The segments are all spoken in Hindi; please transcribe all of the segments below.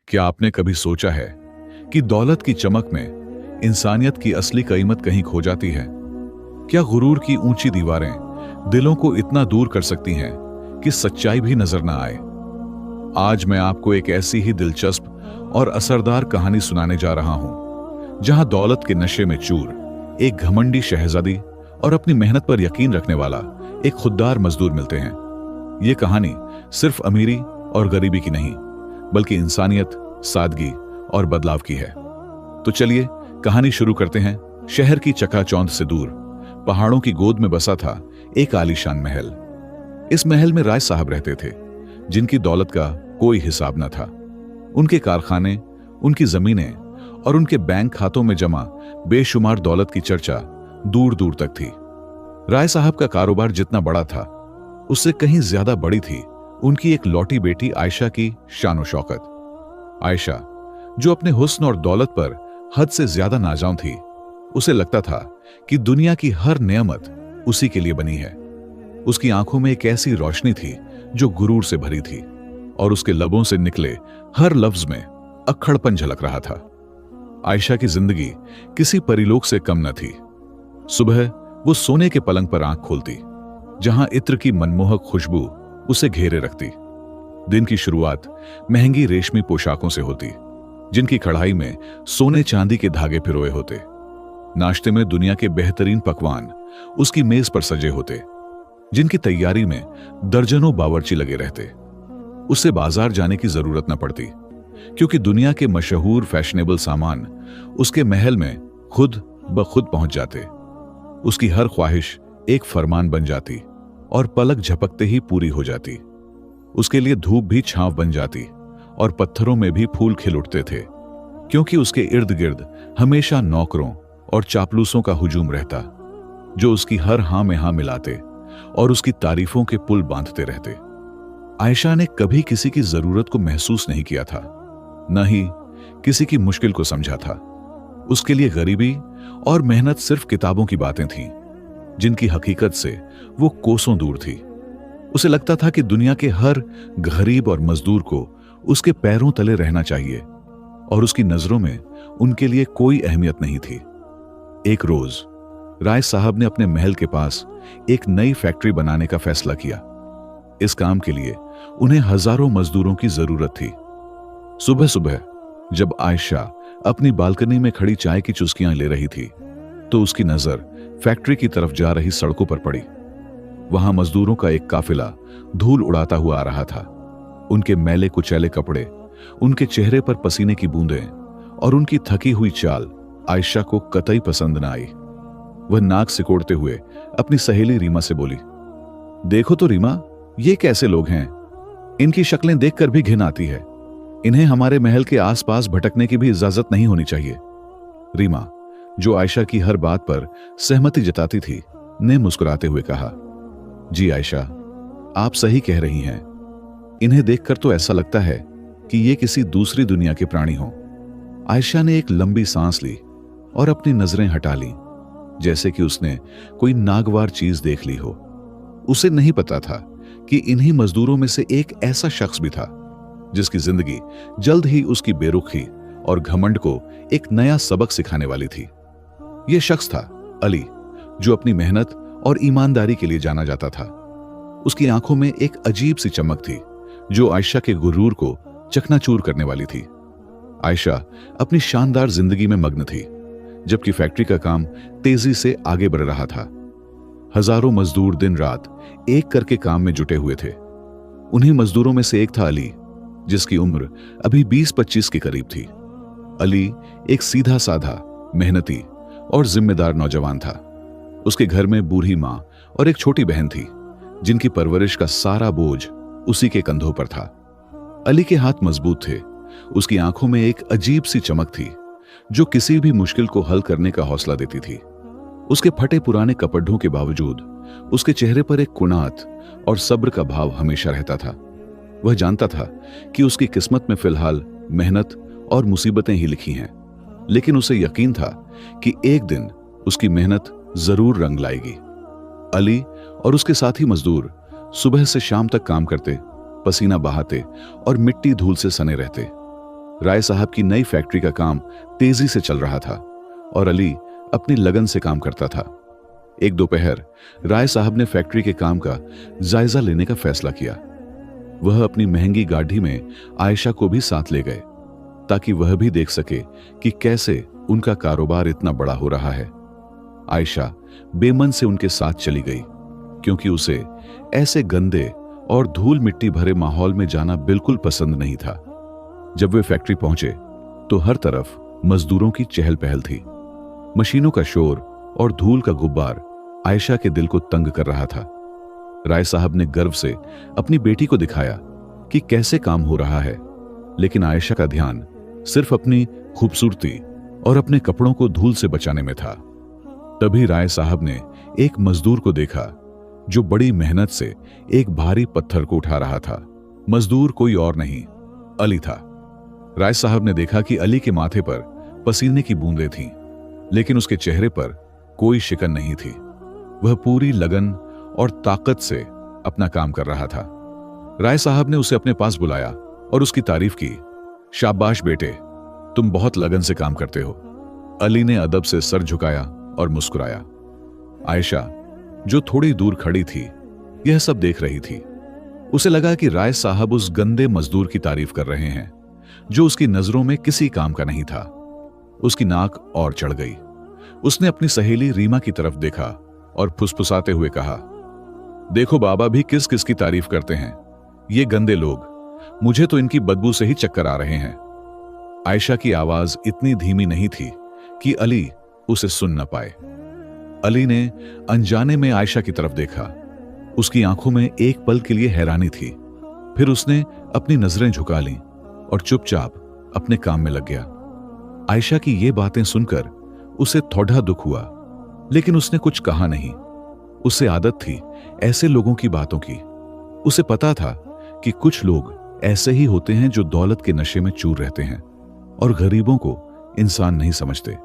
क्या आपने कभी सोचा है कि दौलत की चमक में इंसानियत की असली कीमत कहीं खो जाती है? क्या गुरूर की ऊंची दीवारें दिलों को इतना दूर कर सकती हैं कि सच्चाई भी नजर ना आए? आज मैं आपको एक ऐसी ही दिलचस्प और असरदार कहानी सुनाने जा रहा हूं, जहां दौलत के नशे में चूर एक घमंडी शहजादी और अपनी मेहनत पर यकीन रखने वाला एक खुददार मजदूर मिलते हैं। यह कहानी सिर्फ अमीरी और गरीबी की नहीं, बल्कि इंसानियत, सादगी और बदलाव की है। तो चलिए कहानी शुरू करते हैं। शहर की चकाचौंध से दूर पहाड़ों की गोद में बसा था एक आलीशान महल। इस महल में राय साहब रहते थे, जिनकी दौलत का कोई हिसाब न था। उनके कारखाने, उनकी जमीनें और उनके बैंक खातों में जमा बेशुमार दौलत की चर्चा दूर दूर तक थी। राय साहब का कारोबार जितना बड़ा था, उससे कहीं ज्यादा बड़ी थी उनकी एक लौटी बेटी आयशा की शान और शौकत। आयशा, जो अपने हुस्न और दौलत पर हद से ज्यादा नाजान थी, उसे लगता था कि दुनिया की हर नेमत उसी के लिए बनी है। उसकी आंखों में एक ऐसी रोशनी थी जो गुरूर से भरी थी, और उसके लबों से निकले हर लफ्ज में अक्खड़पन झलक रहा था। आयशा की जिंदगी किसी परिलोक से कम न थी। सुबह वो सोने के पलंग पर आंख खोलती, जहां इत्र की मनमोहक खुशबू उसे घेरे रखती। दिन की शुरुआत महंगी रेशमी पोशाकों से होती, जिनकी कढ़ाई में सोने चांदी के धागे पिरोए होते। नाश्ते में दुनिया के बेहतरीन पकवान उसकी मेज पर सजे होते, जिनकी तैयारी में दर्जनों बावर्ची लगे रहते। उससे बाजार जाने की जरूरत न पड़ती, क्योंकि दुनिया के मशहूर फैशनेबल सामान उसके महल में खुद ब खुद पहुंच जाते। उसकी हर ख्वाहिश एक फरमान बन जाती और पलक झपकते ही पूरी हो जाती। उसके लिए धूप भी छांव बन जाती और पत्थरों में भी फूल खिल उठते थे, क्योंकि उसके इर्द गिर्द हमेशा नौकरों और चापलूसों का हुजूम रहता, जो उसकी हर हां में हां मिलाते और उसकी तारीफों के पुल बांधते रहते। आयशा ने कभी किसी की जरूरत को महसूस नहीं किया था, न ही किसी की मुश्किल को समझा था। उसके लिए गरीबी और मेहनत सिर्फ किताबों की बातें थीं, जिनकी हकीकत से वो कोसों दूर थी। उसे लगता था कि दुनिया के हर गरीब और मजदूर को उसके पैरों तले रहना चाहिए, और उसकी नजरों में उनके लिए कोई अहमियत नहीं थी। एक रोज राय साहब ने अपने महल के पास एक नई फैक्ट्री बनाने का फैसला किया। इस काम के लिए उन्हें हजारों मजदूरों की जरूरत थी। सुबह सुबह जब आयशा अपनी बालकनी में खड़ी चाय की चुस्कियां ले रही थी, तो उसकी नजर फैक्ट्री की तरफ जा रही सड़कों पर पड़ी। वहां मजदूरों का एक काफिला धूल उड़ाता हुआ आ रहा था। उनके मैले कुचैले कपड़े, उनके चेहरे पर पसीने की बूंदें और उनकी थकी हुई चाल आयशा को कतई पसंद न आई। वह नाक सिकोड़ते हुए अपनी सहेली रीमा से बोली, देखो तो रीमा, ये कैसे लोग हैं? इनकी शक्लें देखकर भी घिन आती है। इन्हें हमारे महल के आसपास भटकने की भी इजाजत नहीं होनी चाहिए। रीमा, जो आयशा की हर बात पर सहमति जताती थी, ने मुस्कुराते हुए कहा, जी आयशा, आप सही कह रही हैं। इन्हें देखकर तो ऐसा लगता है कि ये किसी दूसरी दुनिया के प्राणी हों। आयशा ने एक लंबी सांस ली और अपनी नजरें हटा लीं, जैसे कि उसने कोई नागवार चीज देख ली हो। उसे नहीं पता था कि इन्हीं मजदूरों में से एक ऐसा शख्स भी था, जिसकी जिंदगी जल्द ही उसकी बेरुखी और घमंड को एक नया सबक सिखाने वाली थी। यह शख्स था अली, जो अपनी मेहनत और ईमानदारी के लिए जाना जाता था। उसकी आंखों में एक अजीब सी चमक थी, जो आयशा के गुरूर को चकनाचूर करने वाली थी। आयशा अपनी शानदार जिंदगी में मग्न थी, जबकि फैक्ट्री का काम तेजी से आगे बढ़ रहा था। हजारों मजदूर दिन रात एक करके काम में जुटे हुए थे। उन्हीं मजदूरों में से एक था अली, जिसकी उम्र अभी 20-25 के करीब थी। अली एक सीधा साधा, मेहनती और जिम्मेदार नौजवान था। उसके घर में बूढ़ी मां और एक छोटी बहन थी, जिनकी परवरिश का सारा बोझ उसी के कंधों पर था। अली के हाथ मजबूत थे। उसकी आंखों में एक अजीब सी चमक थी, जो किसी भी मुश्किल को हल करने का हौसला देती थी। उसके फटे पुराने कपड़ों के बावजूद उसके चेहरे पर एक कुनात और सब्र का भाव हमेशा रहता था। वह जानता था कि उसकी किस्मत में फिलहाल मेहनत और मुसीबतें ही लिखी हैं, लेकिन उसे यकीन था कि एक दिन उसकी मेहनत जरूर रंग लाएगी। अली और उसके साथी मजदूर सुबह से शाम तक काम करते, पसीना बहाते और मिट्टी धूल से सने रहते। राय साहब की नई फैक्ट्री का काम तेजी से चल रहा था और अली अपनी लगन से काम करता था। एक दोपहर राय साहब ने फैक्ट्री के काम का जायजा लेने का फैसला किया। वह अपनी महंगी गाड़ी में आयशा को भी साथ ले गए ताकि वह भी देख सके कि कैसे उनका कारोबार इतना बड़ा हो रहा है। आयशा बेमन से उनके साथ चली गई क्योंकि उसे ऐसे गंदे और धूल मिट्टी भरे माहौल में जाना बिल्कुल पसंद नहीं था। जब वे फैक्ट्री पहुंचे तो हर तरफ मजदूरों की चहल पहल थी। मशीनों का शोर और धूल का गुब्बार आयशा के दिल को तंग कर रहा था। राय साहब ने गर्व से अपनी बेटी को दिखाया कि कैसे काम हो रहा है, लेकिन आयशा का ध्यान सिर्फ अपनी खूबसूरती और अपने कपड़ों को धूल से बचाने में था। तभी राय साहब ने एक मजदूर को देखा जो बड़ी मेहनत से एक भारी पत्थर को उठा रहा था। मजदूर कोई और नहीं, अली था। राय साहब ने देखा कि अली के माथे पर पसीने की बूंदें थीं, लेकिन उसके चेहरे पर कोई शिकन नहीं थी। वह पूरी लगन और ताकत से अपना काम कर रहा था। राय साहब ने उसे अपने पास बुलाया और उसकी तारीफ की। शाबाश बेटे, तुम बहुत लगन से काम करते हो। अली ने अदब से सर झुकाया और मुस्कुराया। आयशा, जो थोड़ी दूर खड़ी थी, यह सब देख रही थी। उसे लगा कि राय साहब उस गंदे मजदूर की तारीफ कर रहे हैं जो उसकी नजरों में किसी काम का नहीं था। उसकी नाक और चढ़ गई। उसने अपनी सहेली रीमा की तरफ देखा और फुसफुसाते हुए कहा, देखो बाबा भी किस किस की तारीफ करते हैं, ये गंदे लोग, मुझे तो इनकी बदबू से ही चक्कर आ रहे हैं। आयशा की आवाज इतनी धीमी नहीं थी कि अली उसे सुन न पाए। अली ने अनजाने में आयशा की तरफ देखा। उसकी आंखों में एक पल के लिए हैरानी थी, फिर उसने अपनी नजरें झुका लीं और चुपचाप अपने काम में लग गया। आयशा की ये बातें सुनकर उसे थोड़ा दुख हुआ, लेकिन उसने कुछ कहा नहीं। उसे आदत थी ऐसे लोगों की बातों की। उसे पता था कि कुछ लोग ऐसे ही होते हैं जो दौलत के नशे में चूर रहते हैं और गरीबों को इंसान नहीं समझते।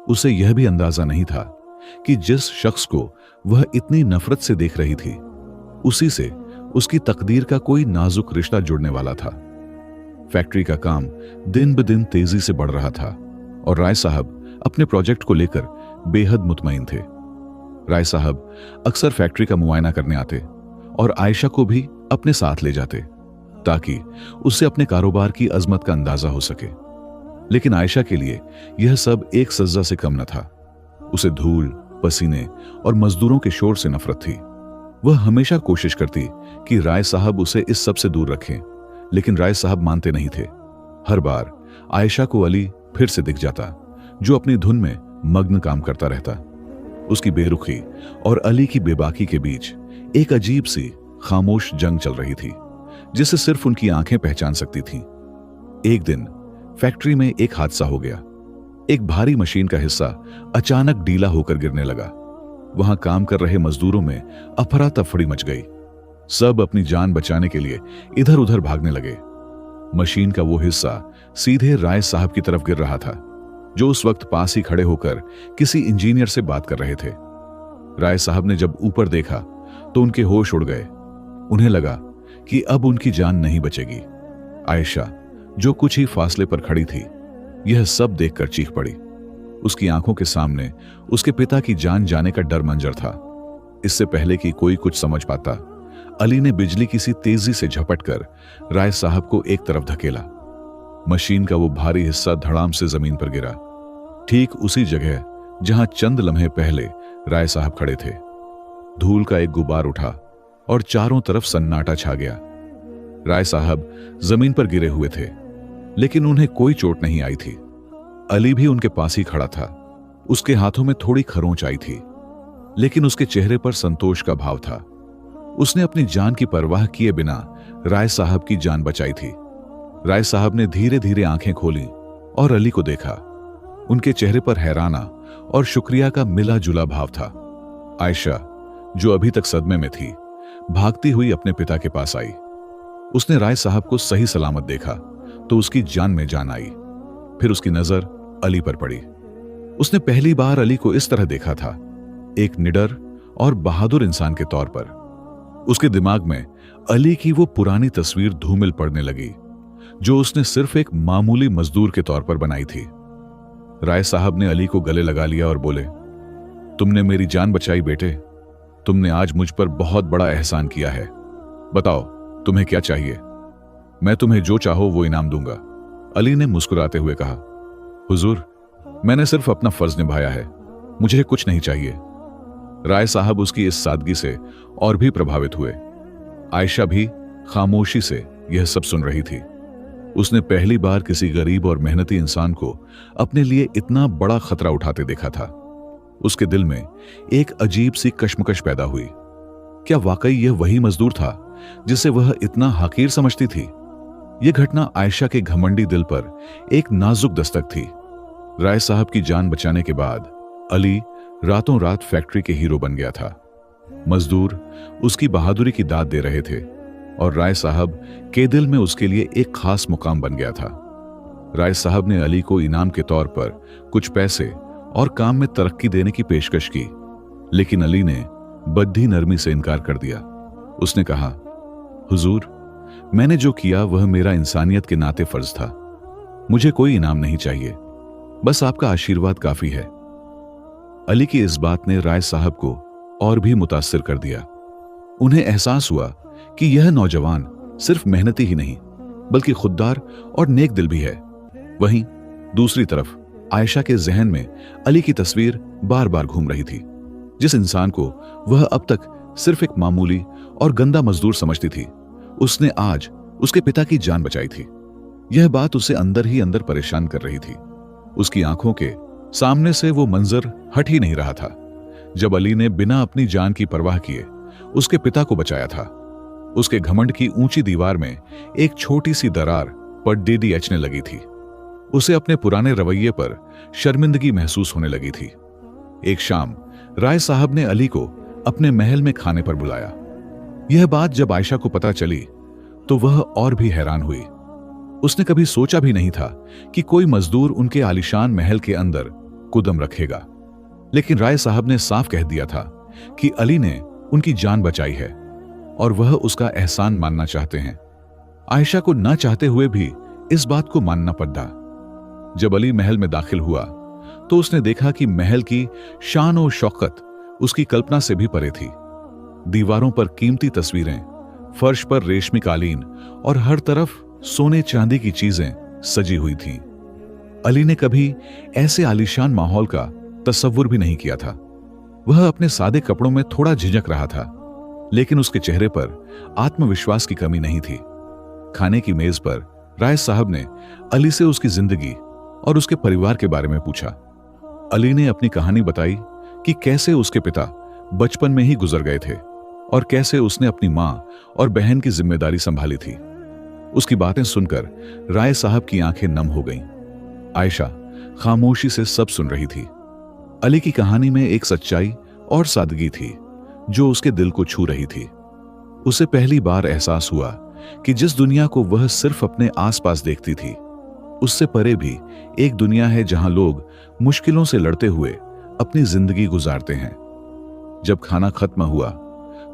उसे यह भी अंदाजा नहीं था कि जिस शख्स को वह इतनी नफरत से देख रही थी, उसी से उसकी तकदीर का कोई नाजुक रिश्ता जुड़ने वाला था। फैक्ट्री का काम दिन ब दिन तेजी से बढ़ रहा था और राय साहब अपने प्रोजेक्ट को लेकर बेहद मुतमईन थे। राय साहब अक्सर फैक्ट्री का मुआयना करने आते और आयशा को भी अपने साथ ले जाते ताकि उससे अपने कारोबार की अजमत का अंदाजा हो सके। लेकिन आयशा के लिए यह सब एक सज्जा से कम न था। उसे धूल, पसीने और मजदूरों के शोर से नफरत थी। वह हमेशा कोशिश करती कि राय साहब उसे इस सब से दूर रखें, लेकिन राय साहब मानते नहीं थे। हर बार आयशा को अली फिर से दिख जाता, जो अपनी धुन में मग्न काम करता रहता। उसकी बेरुखी और अली की बेबाकी के बीच एक अजीब सी खामोश जंग चल रही थी, जिसे सिर्फ उनकी आंखें पहचान सकती थीं। एक दिन फैक्ट्री में एक हादसा हो गया। एक भारी मशीन का हिस्सा अचानक ढीला होकर गिरने लगा। वहां काम कर रहे मजदूरों में अफरा तफड़ी मच गई। सब अपनी जान बचाने के लिए इधर उधर भागने लगे। मशीन का वो हिस्सा सीधे राय साहब की तरफ गिर रहा था, जो उस वक्त पास ही खड़े होकर किसी इंजीनियर से बात कर रहे थे। राय साहब ने जब ऊपर देखा तो उनके होश उड़ गए। उन्हें लगा कि अब उनकी जान नहीं बचेगी। आयशा, जो कुछ ही फासले पर खड़ी थी, यह सब देखकर चीख पड़ी। उसकी आंखों के सामने उसके पिता की जान जाने का डर मंजर था। इससे पहले कि कोई कुछ समझ पाता, अली ने बिजली की सी तेजी से झपटकर राय साहब को एक तरफ धकेला। मशीन का वो भारी हिस्सा धड़ाम से जमीन पर गिरा, ठीक उसी जगह जहां चंद लम्हे पहले राय साहब खड़े थे। धूल का एक गुबार उठा और चारों तरफ सन्नाटा छा गया। राय साहब जमीन पर गिरे हुए थे, लेकिन उन्हें कोई चोट नहीं आई थी। अली भी उनके पास ही खड़ा था। उसके हाथों में थोड़ी खरोंच आई थी, लेकिन उसके चेहरे पर संतोष का भाव था। उसने अपनी जान की परवाह किए बिना राय साहब की जान बचाई थी। राय साहब ने धीरे धीरे आंखें खोली और अली को देखा। उनके चेहरे पर हैराना और शुक्रिया का मिला जुला भाव था। आयशा, जो अभी तक सदमे में थी, भागती हुई अपने पिता के पास आई। उसने राय साहब को सही सलामत देखा तो उसकी जान में जान आई। फिर उसकी नजर अली पर पड़ी। उसने पहली बार अली को इस तरह देखा था, एक निडर और बहादुर इंसान के तौर पर। उसके दिमाग में अली की वो पुरानी तस्वीर धूमिल पड़ने लगी, जो उसने सिर्फ एक मामूली मजदूर के तौर पर बनाई थी। राय साहब ने अली को गले लगा लिया और बोले, तुमने मेरी जान बचाई बेटे, तुमने आज मुझ पर बहुत बड़ा एहसान किया है। बताओ तुम्हें क्या चाहिए, मैं तुम्हें जो चाहो वो इनाम दूंगा। अली ने मुस्कुराते हुए कहा, हुजूर, मैंने सिर्फ अपना फर्ज निभाया है, मुझे कुछ नहीं चाहिए। राय साहब उसकी इस सादगी से और भी प्रभावित हुए। आयशा भी खामोशी से यह सब सुन रही थी। उसने पहली बार किसी गरीब और मेहनती इंसान को अपने लिए इतना बड़ा खतरा उठाते देखा था। उसके दिल में एक अजीब सी कश्मकश पैदा हुई। क्या वाकई यह वही मजदूर था जिसे वह इतना हकीर समझती थी? यह घटना आयशा के घमंडी दिल पर एक नाजुक दस्तक थी। राय साहब की जान बचाने के बाद अली रातों रात फैक्ट्री के हीरो बन गया था। मजदूर उसकी बहादुरी की दाद दे रहे थे और राय साहब के दिल में उसके लिए एक खास मुकाम बन गया था। राय साहब ने अली को इनाम के तौर पर कुछ पैसे और काम में तरक्की देने की पेशकश की, लेकिन अली ने बद्धी नरमी से इनकार कर दिया। उसने कहा, हुजूर, मैंने जो किया वह मेरा इंसानियत के नाते फर्ज था, मुझे कोई इनाम नहीं चाहिए, बस आपका आशीर्वाद काफी है। अली की इस बात ने राय साहब को और भी मुतासिर कर दिया। उन्हें एहसास हुआ कि यह नौजवान सिर्फ मेहनती ही नहीं बल्कि खुददार और नेक दिल भी है। वहीं दूसरी तरफ आयशा के जहन में अली की तस्वीर बार बार घूम रही थी। जिस इंसान को वह अब तक सिर्फ एक मामूली और गंदा मजदूर समझती थी, उसने आज उसके पिता की जान बचाई थी। यह बात उसे अंदर ही अंदर परेशान कर रही थी। उसकी आंखों के सामने से वो मंजर हट ही नहीं रहा था जब अली ने बिना अपनी जान की परवाह किए उसके पिता को बचाया था। उसके घमंड की ऊंची दीवार में एक छोटी सी दरार पड़डेडी एचने लगी थी। उसे अपने पुराने रवैये पर शर्मिंदगी महसूस होने लगी थी। एक शाम राय साहब ने अली को अपने महल में खाने पर बुलाया। यह बात जब आयशा को पता चली तो वह और भी हैरान हुई। उसने कभी सोचा भी नहीं था कि कोई मजदूर उनके आलीशान महल के अंदर कदम रखेगा, लेकिन राय साहब ने साफ कह दिया था कि अली ने उनकी जान बचाई है और वह उसका एहसान मानना चाहते हैं। आयशा को न चाहते हुए भी इस बात को मानना पड़ा। जब अली महल में दाखिल हुआ तो उसने देखा कि महल की शान और शौकत उसकी कल्पना से भी परे थी। दीवारों पर कीमती तस्वीरें, फर्श पर रेशमी कालीन और हर तरफ सोने चांदी की चीजें सजी हुई थीं। अली ने कभी ऐसे आलीशान माहौल का तसव्वुर भी नहीं किया था। वह अपने सादे कपड़ों में थोड़ा झिझक रहा था, लेकिन उसके चेहरे पर आत्मविश्वास की कमी नहीं थी। खाने की मेज पर राय साहब ने अली से उसकी जिंदगी और उसके परिवार के बारे में पूछा। अली ने अपनी कहानी बताई कि कैसे उसके पिता बचपन में ही गुजर गए थे और कैसे उसने अपनी मां और बहन की जिम्मेदारी संभाली थी। उसकी बातें सुनकर राय साहब की आंखें नम हो गईं। आयशा खामोशी से सब सुन रही थी। अली की कहानी में एक सच्चाई और सादगी थी जो उसके दिल को छू रही थी। उसे पहली बार एहसास हुआ कि जिस दुनिया को वह सिर्फ अपने आसपास देखती थी, उससे परे भी एक दुनिया है जहां लोग मुश्किलों से लड़ते हुए अपनी जिंदगी गुजारते हैं। जब खाना खत्म हुआ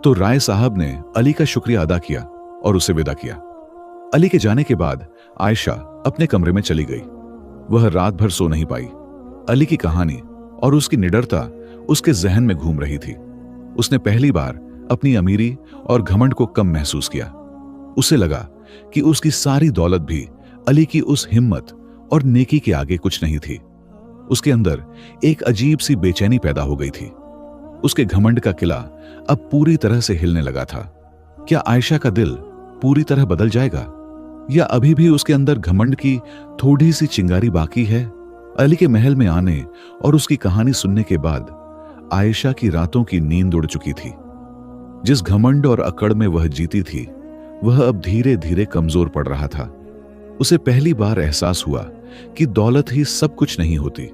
तो राय साहब ने अली का शुक्रिया अदा किया और उसे विदा किया। अली के जाने के बाद आयशा अपने कमरे में चली गई। वह रात भर सो नहीं पाई। अली की कहानी और उसकी निडरता उसके जहन में घूम रही थी। उसने पहली बार अपनी अमीरी और घमंड को कम महसूस किया। उसे लगा कि उसकी सारी दौलत भी अली की उस हिम्मत और नेकी के आगे कुछ नहीं थी। उसके अंदर एक अजीब सी बेचैनी पैदा हो गई थी। उसके घमंड का किला अब पूरी तरह से हिलने लगा था। क्या आयशा का दिल पूरी तरह बदल जाएगा या अभी भी उसके अंदर घमंड की थोड़ी सी चिंगारी बाकी है? अली के महल में आने और उसकी कहानी सुनने के बाद आयशा की रातों की नींद उड़ चुकी थी। जिस घमंड और अकड़ में वह जीती थी, वह अब धीरे धीरे कमजोर पड़ रहा था। उसे पहली बार एहसास हुआ कि दौलत ही सब कुछ नहीं होती।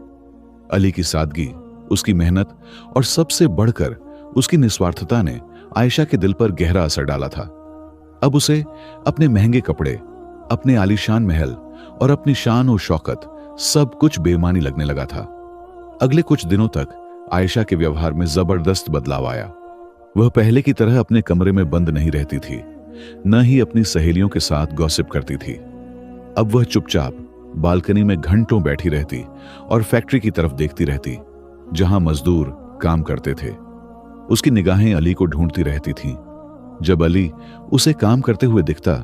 अली की सादगी, उसकी मेहनत और सबसे बढ़कर उसकी निस्वार्थता ने आयशा के दिल पर गहरा असर डाला था। अब उसे अपने महंगे कपड़े, अपने आलीशान महल और अपनी शान और शौकत सब कुछ बेमानी लगने लगा था। अगले कुछ दिनों तक आयशा के व्यवहार में जबरदस्त बदलाव आया। वह पहले की तरह अपने कमरे में बंद नहीं रहती थी, न ही अपनी सहेलियों के साथ गॉसिप करती थी। अब वह चुपचाप बालकनी में घंटों बैठी रहती और फैक्ट्री की तरफ देखती रहती, जहां मजदूर काम करते थे। उसकी निगाहें अली को ढूंढती रहती थीं। जब अली उसे काम करते हुए दिखता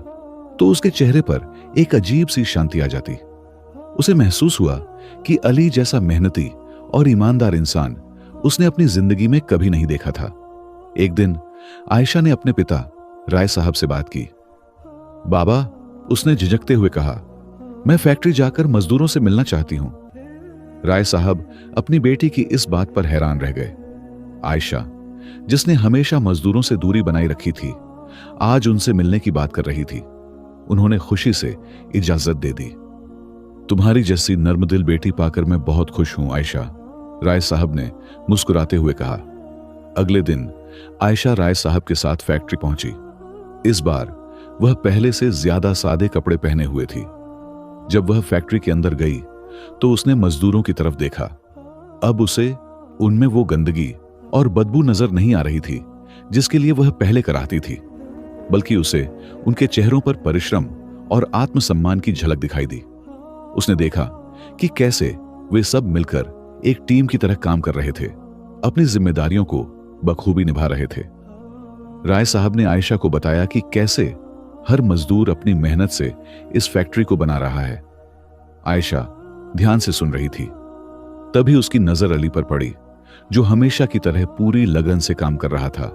तो उसके चेहरे पर एक अजीब सी शांति आ जाती। उसे महसूस हुआ कि अली जैसा मेहनती और ईमानदार इंसान उसने अपनी जिंदगी में कभी नहीं देखा था। एक दिन आयशा ने अपने पिता राय साहब से बात की। बाबा, उसने झिझकते हुए कहा, मैं फैक्ट्री जाकर मजदूरों से मिलना चाहती हूं। राय साहब अपनी बेटी की इस बात पर हैरान रह गए। आयशा, जिसने हमेशा मजदूरों से दूरी बनाई रखी थी, आज उनसे मिलने की बात कर रही थी। उन्होंने खुशी से इजाजत दे दी। तुम्हारी जैसी नर्मदिल बेटी पाकर मैं बहुत खुश हूं आयशा, राय साहब ने मुस्कुराते हुए कहा। अगले दिन आयशा राय साहब के साथ फैक्ट्री पहुंची। इस बार वह पहले से ज्यादा सादे कपड़े पहने हुए थी। जब वह फैक्ट्री के अंदर गई तो उसने मजदूरों की तरफ देखा। अब उसे उनमें वो गंदगी और बदबू नजर नहीं आ रही थी जिसके लिए वह पहले कराहती थी, बल्कि उसे उनके चेहरों पर परिश्रम और आत्मसम्मान की झलक दिखाई दी। उसने देखा कि कैसे वे सब मिलकर एक टीम की तरह काम कर रहे थे, अपनी जिम्मेदारियों को बखूबी निभा रहे थे। राय साहब ने आयशा को बताया कि कैसे हर मजदूर अपनी मेहनत से इस फैक्ट्री को बना रहा है। आयशा ध्यान से सुन रही थी। तभी उसकी नजर अली पर पड़ी, जो हमेशा की तरह पूरी लगन से काम कर रहा था।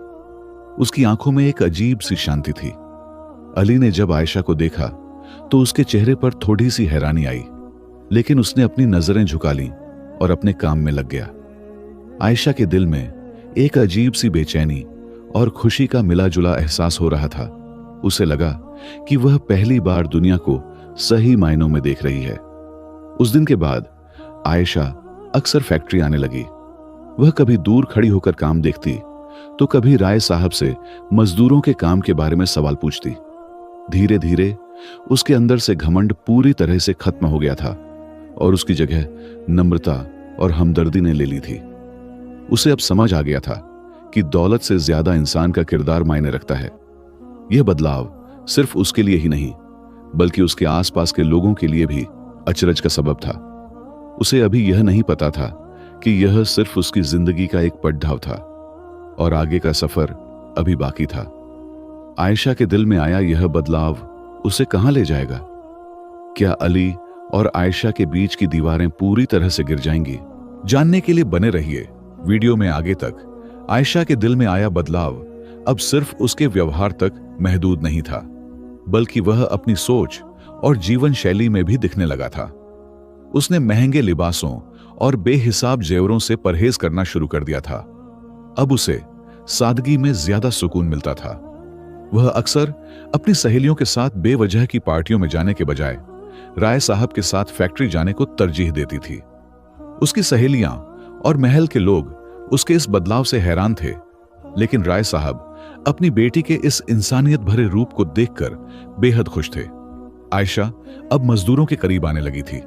उसकी आंखों में एक अजीब सी शांति थी। अली ने जब आयशा को देखा तो उसके चेहरे पर थोड़ी सी हैरानी आई, लेकिन उसने अपनी नजरें झुका लीं और अपने काम में लग गया। आयशा के दिल में एक अजीब सी बेचैनी और खुशी का मिला जुला एहसास हो रहा था। उसे लगा कि वह पहली बार दुनिया को सही मायनों में देख रही है। उस दिन के बाद आयशा अक्सर फैक्ट्री आने लगी। वह कभी दूर खड़ी होकर काम देखती तो कभी राय साहब से मजदूरों के काम के बारे में सवाल पूछती। धीरे धीरे उसके अंदर से घमंड पूरी तरह से खत्म हो गया था और उसकी जगह नम्रता और हमदर्दी ने ले ली थी। उसे अब समझ आ गया था कि दौलत से ज्यादा इंसान का किरदार मायने रखता है। यह बदलाव सिर्फ उसके लिए ही नहीं, बल्कि उसके आसपास के लोगों के लिए भी अचरज का सबब था। उसे अभी यह नहीं पता था कि यह सिर्फ उसकी जिंदगी का एक पड़ाव था और आगे का सफर अभी बाकी था। आयशा के दिल में आया यह बदलाव उसे कहां ले जाएगा? क्या अली और आयशा के बीच की दीवारें पूरी तरह से गिर जाएंगी? जानने के लिए बने रहिए वीडियो में आगे तक। आयशा के दिल में आया बदलाव अब सिर्फ उसके व्यवहार तक महदूद नहीं था, बल्कि वह अपनी सोच और जीवन शैली में भी दिखने लगा था। उसने महंगे लिबासों और बेहिसाब जेवरों से परहेज करना शुरू कर दिया था। अब उसे सादगी में ज्यादा सुकून मिलता था। वह अक्सर अपनी सहेलियों के साथ बेवजह की पार्टियों में जाने के बजाय राय साहब के साथ फैक्ट्री जाने को तरजीह देती थी। उसकी सहेलियां और महल के लोग उसके इस बदलाव से हैरान थे, लेकिन राय साहब अपनी बेटी के इस इंसानियत भरे रूप को देखकर बेहद खुश थे। आयशा अब मजदूरों के करीब आने लगी थी।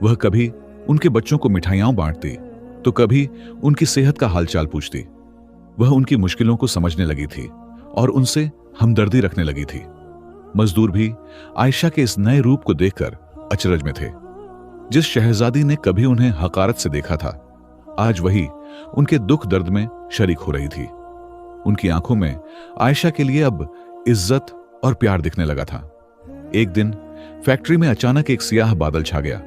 वह कभी उनके बच्चों को मिठाइयां बांटती तो कभी उनकी सेहत का हालचाल पूछती। वह उनकी मुश्किलों को समझने लगी थी और उनसे हमदर्दी रखने लगी थी। मजदूर भी आयशा के इस नए रूप को देखकर अचरज में थे। जिस शहजादी ने कभी उन्हें हकारत से देखा था, आज वही उनके दुख दर्द में शरीक हो रही थी। उनकी आंखों में आयशा के लिए अब इज्जत और प्यार दिखने लगा था। एक दिन फैक्ट्री में अचानक एक सियाह बादल छा गया।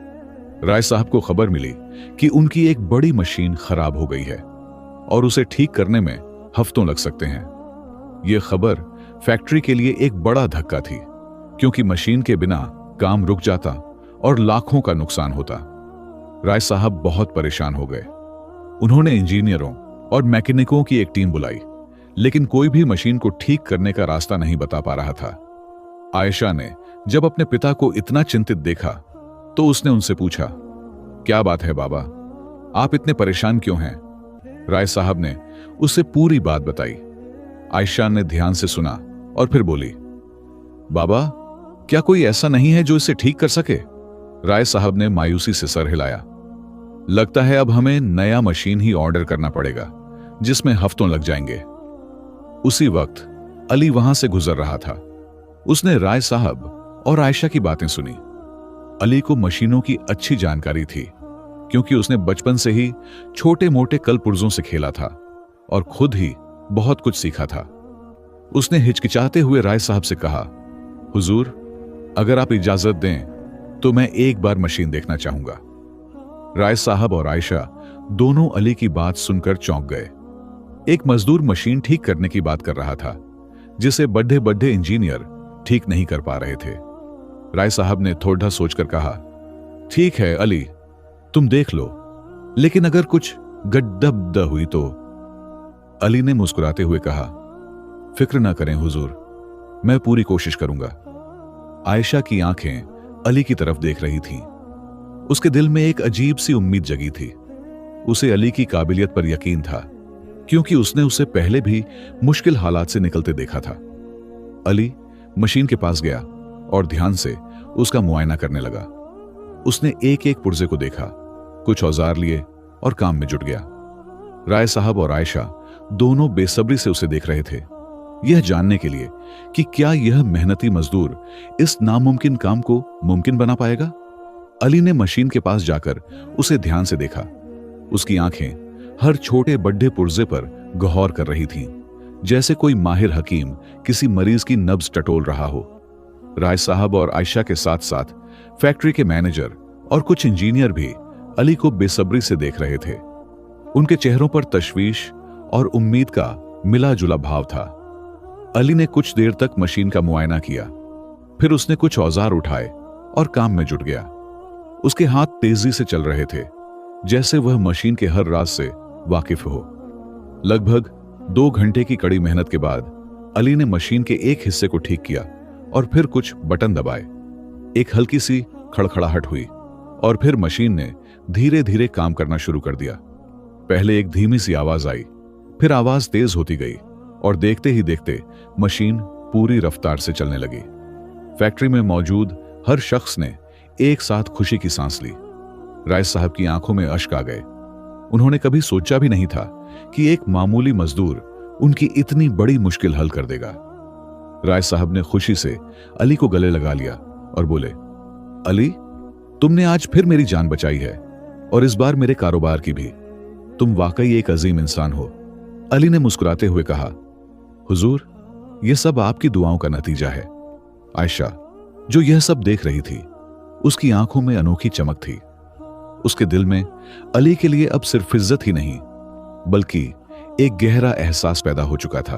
राय साहब को खबर मिली कि उनकी एक बड़ी मशीन खराब हो गई है और उसे ठीक करने में हफ्तों लग सकते हैं। यह खबर फैक्ट्री के लिए एक बड़ा धक्का थी, क्योंकि मशीन के बिना काम रुक जाता और लाखों का नुकसान होता। राय साहब बहुत परेशान हो गए। उन्होंने इंजीनियरों और मैकेनिकों की एक टीम बुलाई, लेकिन कोई भी मशीन को ठीक करने का रास्ता नहीं बता पा रहा था। आयशा ने जब अपने पिता को इतना चिंतित देखा तो उसने उनसे पूछा, क्या बात है बाबा, आप इतने परेशान क्यों हैं? राय साहब ने उसे पूरी बात बताई। आयशा ने ध्यान से सुना और फिर बोली, बाबा, क्या कोई ऐसा नहीं है जो इसे ठीक कर सके? राय साहब ने मायूसी से सर हिलाया। लगता है अब हमें नया मशीन ही ऑर्डर करना पड़ेगा, जिसमें हफ्तों लग जाएंगे। उसी वक्त अली वहां से गुजर रहा था। उसने राय साहब और आयशा की बातें सुनी। अली को मशीनों की अच्छी जानकारी थी, क्योंकि उसने बचपन से ही छोटे मोटे कल पुर्जों से खेला था और खुद ही बहुत कुछ सीखा था। उसने हिचकिचाते हुए राय साहब से कहा, हुजूर, अगर आप इजाजत दें तो मैं एक बार मशीन देखना चाहूंगा। राय साहब और आयशा दोनों अली की बात सुनकर चौंक गए। एक मजदूर मशीन ठीक करने की बात कर रहा था, जिसे बड़े बड़े इंजीनियर ठीक नहीं कर पा रहे थे। राय साहब ने थोड़ा सोचकर कहा, ठीक है अली, तुम देख लो, लेकिन अगर कुछ गड्ढबड हुई तो? अली ने मुस्कुराते हुए कहा, फिक्र ना करें हुजूर, मैं पूरी कोशिश करूंगा। आयशा की आंखें अली की तरफ देख रही थीं। उसके दिल में एक अजीब सी उम्मीद जगी थी। उसे अली की काबिलियत पर यकीन था, क्योंकि उसने उसे पहले भी मुश्किल हालात से निकलते देखा था। अली मशीन के पास गया और ध्यान से उसका मुआयना करने लगा। उसने एक एक पुर्जे को देखा, कुछ औजार लिए और काम में जुट गया। राय साहब और आयशा दोनों बेसब्री से उसे देख रहे थे, यह जानने के लिए कि क्या यह मेहनती मजदूर इस नामुमकिन काम को मुमकिन बना पाएगा। अली ने मशीन के पास जाकर उसे ध्यान से देखा। उसकी आंखें हर छोटे बड्ढे पुर्जे पर गौर कर रही थीं, जैसे कोई माहिर हकीम किसी मरीज की नब्ज टटोल रहा हो। राय साहब और आयशा के साथ साथ फैक्ट्री के मैनेजर और कुछ इंजीनियर भी अली को बेसब्री से देख रहे थे। उनके चेहरों पर तशवीश और उम्मीद का मिला जुला भाव था। अली ने कुछ देर तक मशीन का मुआयना किया, फिर उसने कुछ औजार उठाए और काम में जुट गया। उसके हाथ तेजी से चल रहे थे, जैसे वह मशीन के हर राज से वाकिफ हो। लगभग 2 घंटे की कड़ी मेहनत के बाद अली ने मशीन के एक हिस्से को ठीक किया और फिर कुछ बटन दबाए। एक हल्की सी खड़खड़ाहट हुई और फिर मशीन ने धीरे धीरे काम करना शुरू कर दिया। पहले एक धीमी सी आवाज आई, फिर आवाज तेज होती गई और देखते ही देखते मशीन पूरी रफ्तार से चलने लगी। फैक्ट्री में मौजूद हर शख्स ने एक साथ खुशी की सांस ली। राय साहब की आंखों में अश्क आ गए। उन्होंने कभी सोचा भी नहीं था कि एक मामूली मजदूर उनकी इतनी बड़ी मुश्किल हल कर देगा। राय साहब ने खुशी से अली को गले लगा लिया और बोले, अली, तुमने आज फिर मेरी जान बचाई है और इस बार मेरे कारोबार की भी। तुम वाकई एक अजीम इंसान हो। अली ने मुस्कुराते हुए कहा, हुजूर, यह सब आपकी दुआओं का नतीजा है। आयशा, जो यह सब देख रही थी, उसकी आंखों में अनोखी चमक थी। उसके दिल में अली के लिए अब सिर्फ इज्जत ही नहीं, बल्कि एक गहरा एहसास पैदा हो चुका था।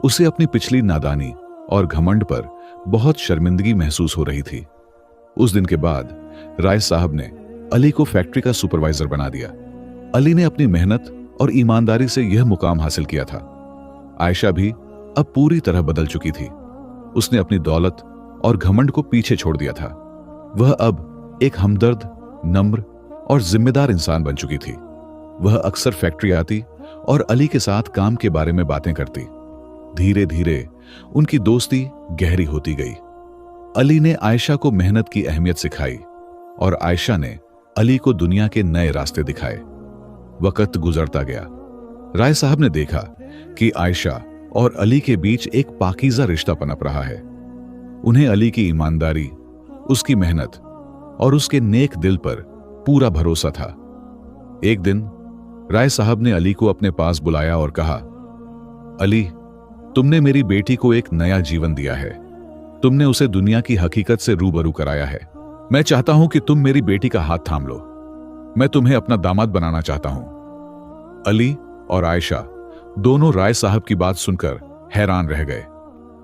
उसे अपनी पिछली नादानी और घमंड पर बहुत शर्मिंदगी महसूस हो रही थी। उस दिन के बाद राय साहब ने अली को फैक्ट्री का सुपरवाइजर बना दिया। अली ने अपनी मेहनत और ईमानदारी से यह मुकाम हासिल किया था। आयशा भी अब पूरी तरह बदल चुकी थी। उसने अपनी दौलत और घमंड को पीछे छोड़ दिया था। वह अब एक हमदर्द, नम्र और जिम्मेदार इंसान बन चुकी थी। वह अक्सर फैक्ट्री आती और अली के साथ काम के बारे में बातें करती। धीरे धीरे उनकी दोस्ती गहरी होती गई। अली ने आयशा को मेहनत की अहमियत सिखाई और आयशा ने अली को दुनिया के नए रास्ते दिखाए। वक्त गुजरता गया। राय साहब ने देखा कि आयशा और अली के बीच एक पाकीज़ा रिश्ता पनप रहा है। उन्हें अली की ईमानदारी, उसकी मेहनत और उसके नेक दिल पर पूरा भरोसा था। एक दिन राय साहब ने अली को अपने पास बुलाया और कहा, अली, तुमने मेरी बेटी को एक नया जीवन दिया है। तुमने उसे दुनिया की हकीकत से रूबरू कराया है। मैं चाहता हूं कि तुम मेरी बेटी का हाथ थाम लो। मैं तुम्हें अपना दामाद बनाना चाहता हूं। अली और आयशा दोनों राय साहब की बात सुनकर हैरान रह गए,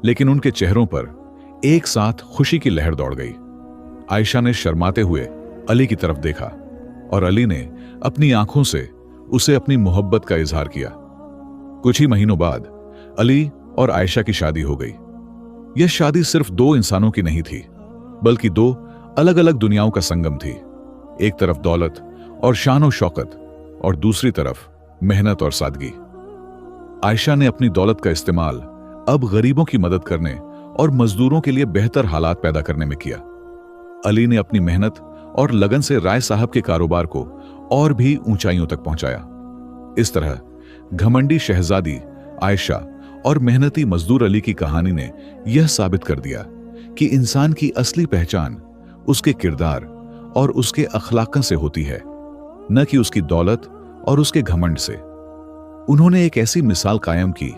लेकिन उनके चेहरों पर एक साथ खुशी की लहर दौड़ गई। आयशा ने शर्माते हुए अली की तरफ देखा और अली ने अपनी आंखों से उसे अपनी मोहब्बत का इजहार किया। कुछ ही महीनों बाद अली और आयशा की शादी हो गई। यह शादी सिर्फ 2 इंसानों की नहीं थी, बल्कि 2 अलग अलग दुनियाओं का संगम थी। एक तरफ दौलत और शान और शौकत और दूसरी तरफ मेहनत और सादगी। आयशा ने अपनी दौलत का इस्तेमाल अब गरीबों की मदद करने और मजदूरों के लिए बेहतर हालात पैदा करने में किया। अली ने अपनी मेहनत और लगन से राय साहब के कारोबार को और भी ऊंचाइयों तक पहुंचाया। इस तरह घमंडी शहजादी आयशा और मेहनती मजदूर अली की कहानी ने यह साबित कर दिया कि इंसान की असली पहचान उसके किरदार और उसके अखलाकन से होती है, न कि उसकी दौलत और उसके घमंड से। उन्होंने एक ऐसी मिसाल कायम की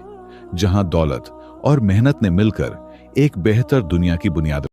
जहां दौलत और मेहनत ने मिलकर एक बेहतर दुनिया की बुनियाद